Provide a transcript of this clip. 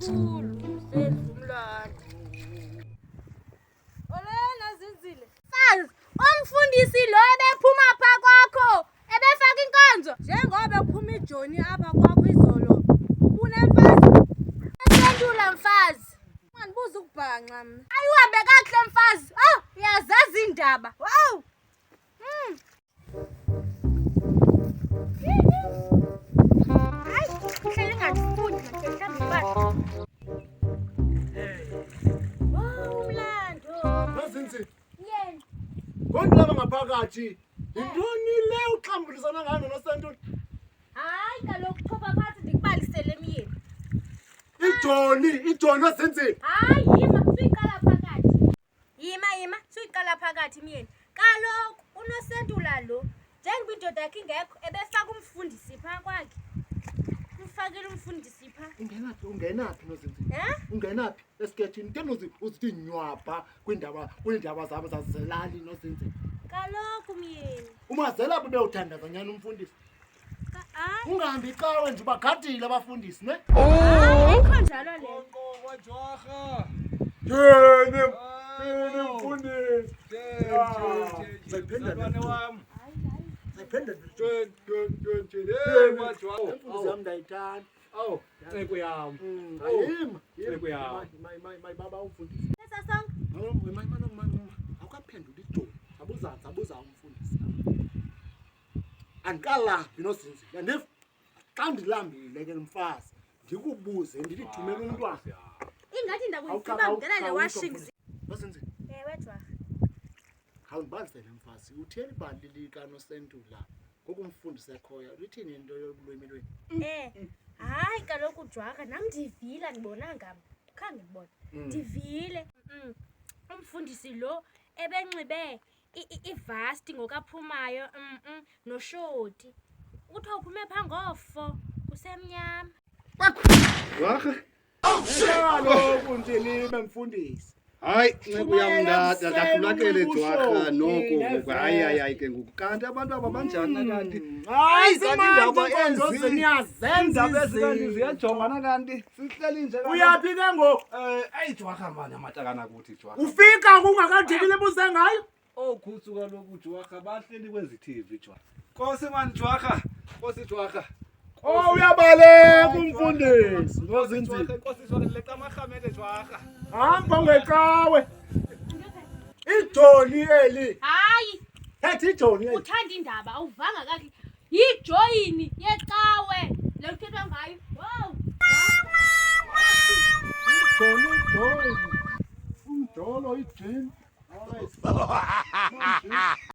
kakhulu sezumlando. Olena zinzile. Sazi, umfundisi lo ebephuma pha kwakho, ebefaka inkonzo. Njengoba kuphuma iJoni apha kwakho izolo. Unemfazi. Esendula mfazi. Mandibuza ukubhanqa mina. Ayihambe kakuhle mfazi. Oh, uyazazi indaba. Wow. Konke ngaphakathi. Intoni le uxambulisana ngalo noSentuli? Hayi kaloku chopha phansi ndikubalisele myeni. iJoni wasenzile. Hayi yima suyiqala phakathi. Yima suyiqala phakathi myeni. Kaloku unoSentula lo njengoba indoda yakhe ingekho ebefaka umfundisi pha kwakhe. Ufakile umfundisi pha. Ungenaphi noSentule? Ungenaphi esikethini? Ke uzithi nywapha kwindaba zabo zazelali noSentule. Kaloku myeni. Umazela bube uthandaza nyani umfundisi. Ungahambi icawe nje ubagadile abafundisi ne? Ayikho njalo le. Wajwarha. Yena mfundisi. Ziphendane wami. Ziphendane Wajwarha. Umfundisi yami ndayithanda. Awu, nceko yami. Ayima. Nceko yami. My baba umfundisi. Sasonke. Awukaphendula iJoni. Abuza umfundisi. Andikalambi nozinzile. Ndithi xa ndilambile ke mfazi ndikubuze ndilithumela umntwana. Ingathi ndakuyisiba mdala le washing. Nozinzile. Ewe Jwarha. Khawundibalisele mfazi. Utheni ibali lika noSentula ngokumfundisa ekhoya. Lithini into yobulwimi lweni? Hayi kaloku Jwarha nam ndivile ndibona ngam. Khange ngibone. Ndivile. Umfundisi lo ebenxibe ivasti ngokaphumayo noshoti. Kuthiwa uphume pha ngofo usemnyama. Jwarha. Kaloku nje nibe mfundisi. Hayi, nceko yami ndahlulakele Jwarha noko. Hayi ke ngoku. Kanti abantu aba banjani kanti? Hayi kanti indaba enzi niyazenza indaba ezikanti ziyajongana kanti sihleli nje kanti. Uyaphi ke ngoku? Ayi Jwarha manje amatakana kuthi Jwarha. Ufika kungakadikile buze ngayo? Okhusu kaloku Jwarha bahleli kwenzi TV Jwarha. Nkosi mani Jwarha. Nkosi Jwarha. Oh uyabaleka umfundisi nozinzile. Nkosi Jwarha leqa amahamele Jwarha. Hamba ngecawe. iJoni eli. Hayi. Thatha iJoni eli. Uthanda indaba awuvanga kahle. YiJoyini yecawe. Le uthethwa ngayo. Wow. iJoni. Umdolo iJini.